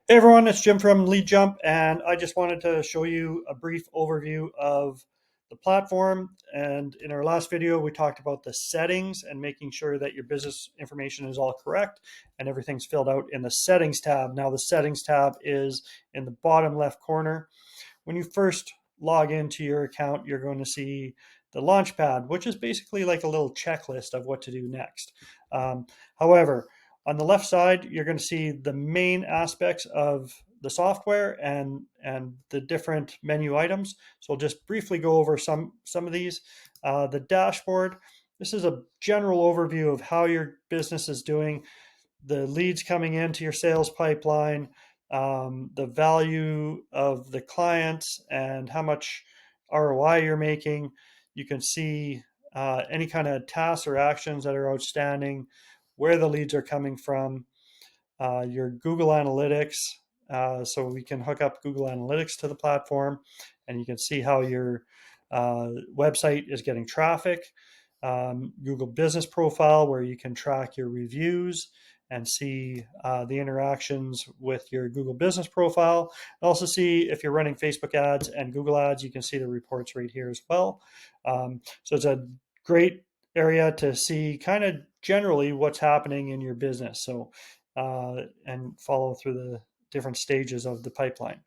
Hey everyone, it's Jim from LeadJump, and I just wanted to show you a brief overview of the platform. And in our last video, we talked about the settings and making sure that your business information is all correct and everything's filled out in the settings tab. Now, the settings tab is in the bottom left corner. When you first log into your account, you're going to see the Launchpad, which is basically like a little checklist of what to do next. However, on the left side, you're going to see the main aspects of the software and the different menu items. So I'll just briefly go over some of these. The dashboard. This is a general overview of how your business is doing, the leads coming into your sales pipeline, the value of the clients, and how much ROI you're making. You can see any kind of tasks or actions that are outstanding, where the leads are coming from, your Google Analytics. So we can hook up Google Analytics to the platform, and you can see how your website is getting traffic. Google Business Profile, where you can track your reviews and see the interactions with your Google Business Profile. And also see if you're running Facebook ads and Google ads, you can see the reports right here as well. So it's a great area to see kind of generally what's happening in your business. So and follow through the different stages of the pipeline.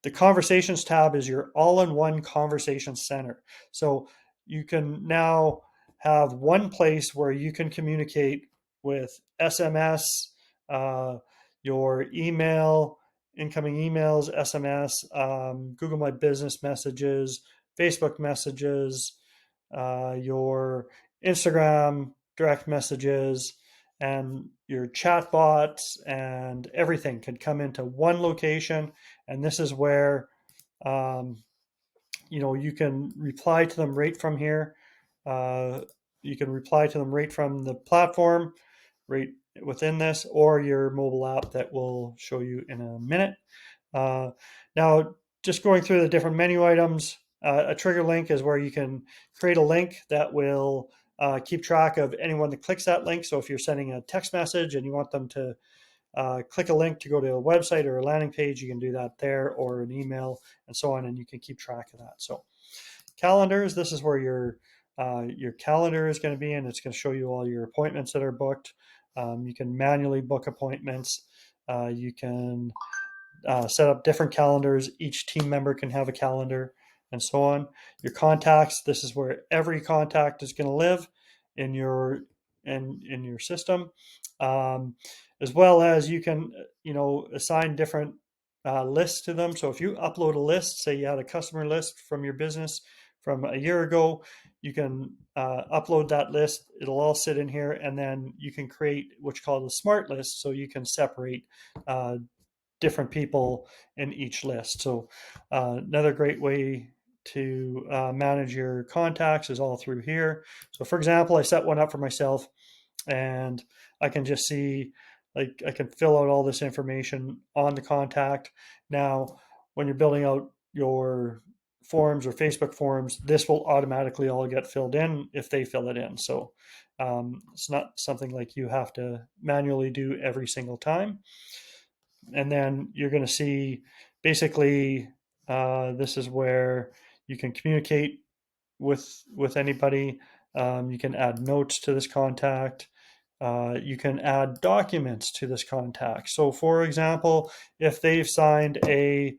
The Conversations tab is your all-in-one conversation center. So you can now have one place where you can communicate with SMS, uh, your email, incoming emails, SMS, Google My Business messages, Facebook messages, your Instagram direct messages, and your chatbots, and everything could come into one location. And this is where um, you can reply to them right from here. You can reply to them right from the platform, right within this, or your mobile app that we'll show you in a minute. Uh, Now, just going through the different menu items, a trigger link is where you can create a link that will keep track of anyone that clicks that link. So if you're sending a text message and you want them to click a link to go to a website or a landing page, you can do that there, or an email and so on, and you can keep track of that. So calendars, this is where your calendar is going to be, and it's going to show you all your appointments that are booked. You can manually book appointments. You can set up different calendars. Each team member can have a calendar, and so on. Your contacts, this is where every contact is going to live in your in your system, as well as you can assign different lists to them. So if you upload a list, say you had a customer list from your business from a year ago, you can upload that list. It'll all sit in here, and then you can create what's called a smart list, so you can separate different people in each list. So another great way to manage your contacts is all through here. So for example, I set one up for myself, and I can just see, like, I can fill out all this information on the contact. Now, when you're building out your forms or Facebook forms, this will automatically all get filled in if they fill it in. So it's not something like you have to manually do every single time. And then you're going to see basically this is where you can communicate with anybody. You can add notes to this contact. You can add documents to this contact. So, for example, if they've signed a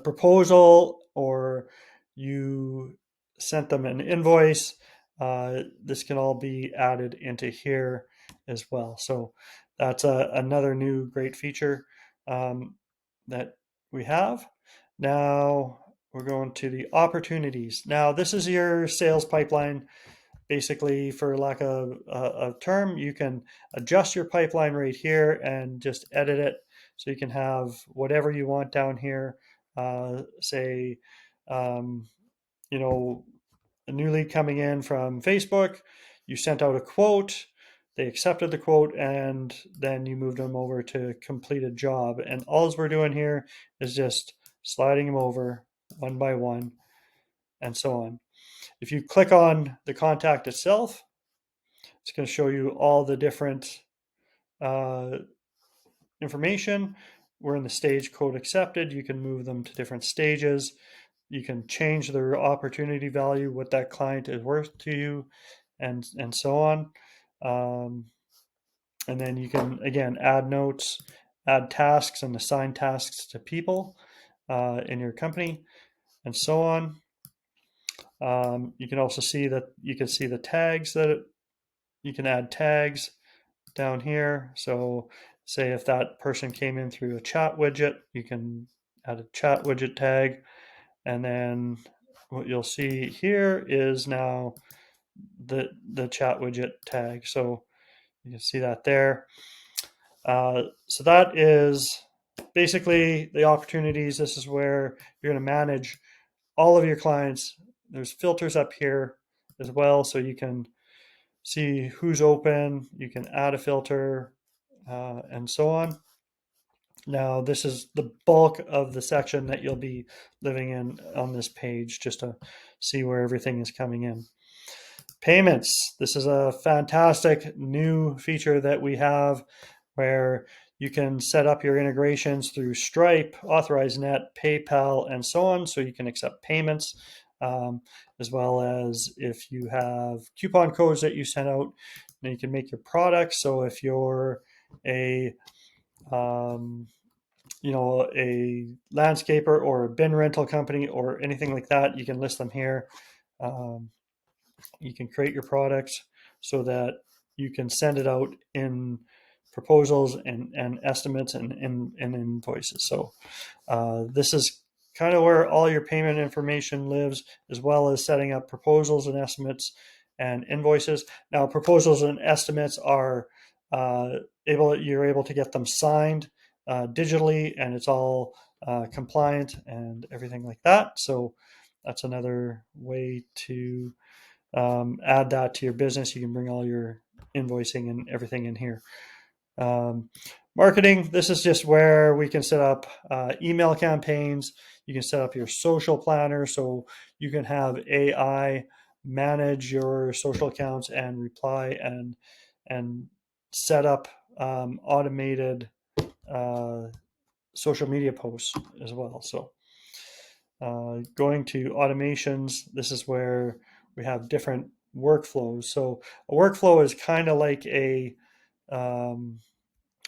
proposal, or you sent them an invoice, this can all be added into here as well. So that's another new great feature that we have. Now we're going to the opportunities. Now this is your sales pipeline. Basically, for lack of a term, you can adjust your pipeline right here and just edit it. So you can have whatever you want down here. Say, you know, a new lead coming in from Facebook, you sent out a quote, they accepted the quote, and then you moved them over to complete a job. And all we're doing here is just sliding them over one by one, and so on. If you click on the contact itself, it's going to show you all the different uh, information. We're in the stage code accepted. You can move them to different stages. You can change their opportunity value, what that client is worth to you, and so on. And then you can, again, add notes, add tasks, and assign tasks to people in your company, and so on. You can also see that you can see the tags you can add tags down here. So say if that person came in through a chat widget, you can add a chat widget tag. And then what you'll see here is now the chat widget tag. So you can see that there. So that is basically the opportunities. This is where you're going to manage all of your clients. There's filters up here as well, so you can see who's open. You can add a filter and so on. Now, this is the bulk of the section that you'll be living in on this page, just to see where everything is coming in. Payments. This is a fantastic new feature that we have where you can set up your integrations through Stripe, AuthorizeNet, PayPal, and so on, so you can accept payments, as well as if you have coupon codes that you send out, then you can make your products. So if you're a a landscaper or a bin rental company or anything like that, you can list them here. You can create your products so that you can send it out in proposals and estimates and invoices. So this is kind of where all your payment information lives, as well as setting up proposals and estimates and invoices. Now, proposals and estimates are you're able to get them signed digitally, and it's all compliant and everything like that. So that's another way to add that to your business. You can bring all your invoicing and everything in here. Marketing, this is just where we can set up email campaigns. You can set up your social planner, so you can have AI manage your social accounts and reply and set up automated social media posts as well. So going to automations, this is where we have different workflows. So a workflow is kind of like a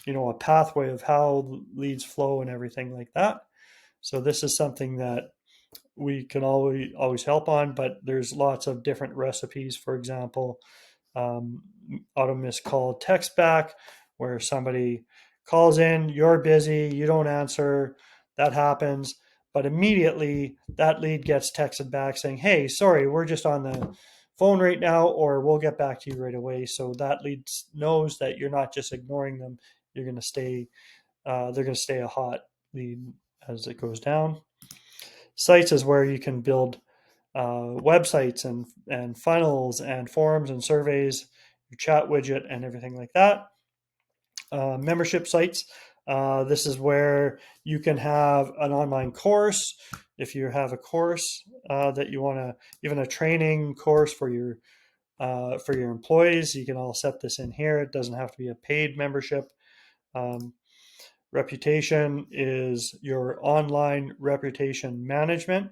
a pathway of how leads flow and everything like that. So this is something that we can always help on, but there's lots of different recipes. For example, auto missed call text back, where somebody calls in, you're busy, you don't answer, that happens, but immediately that lead gets texted back saying, hey, sorry, we're just on the phone right now, or we'll get back to you right away. So that lead knows that you're not just ignoring them, you're going to stay, they're going to stay a hot lead as it goes down. Sites is where you can build websites and funnels and forums and surveys, your chat widget and everything like that. Membership sites. This is where you can have an online course. If you have a course that you want to, even a training course for your employees, you can all set this in here. It doesn't have to be a paid membership. Reputation is your online reputation management.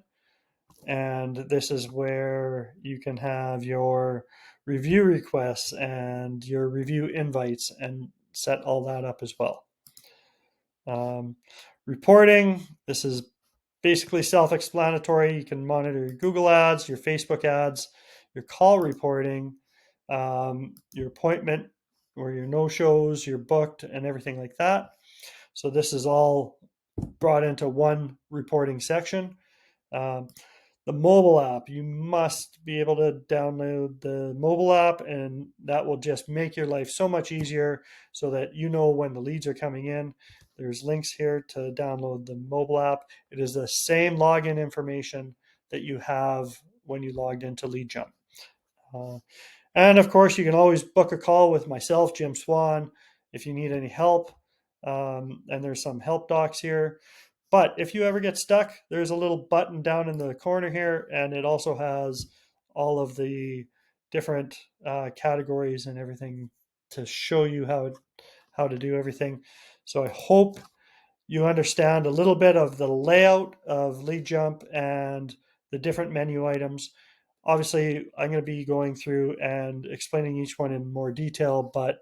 And this is where you can have your review requests and your review invites and set all that up as well. Reporting, this is basically self-explanatory. You can monitor your Google ads, your Facebook ads, your call reporting, your appointment or your no-shows, your booked and everything like that. So this is all brought into one reporting section. The mobile app, you must be able to download the mobile app, and that will just make your life so much easier so that you know when the leads are coming in. There's links here to download the mobile app. It is the same login information that you have when you logged into LeadJump. And of course, you can always book a call with myself, Jim Swan, if you need any help. And there's some help docs here. But if you ever get stuck, there's a little button down in the corner here, and it also has all of the different categories and everything to show you how to do everything. So I hope you understand a little bit of the layout of LeadJump and the different menu items. Obviously, I'm going to be going through and explaining each one in more detail, but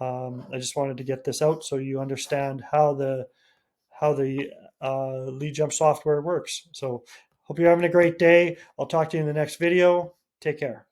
I just wanted to get this out so you understand how the LeadJump software works. So hope you're having a great day. I'll talk to you in the next video. Take care.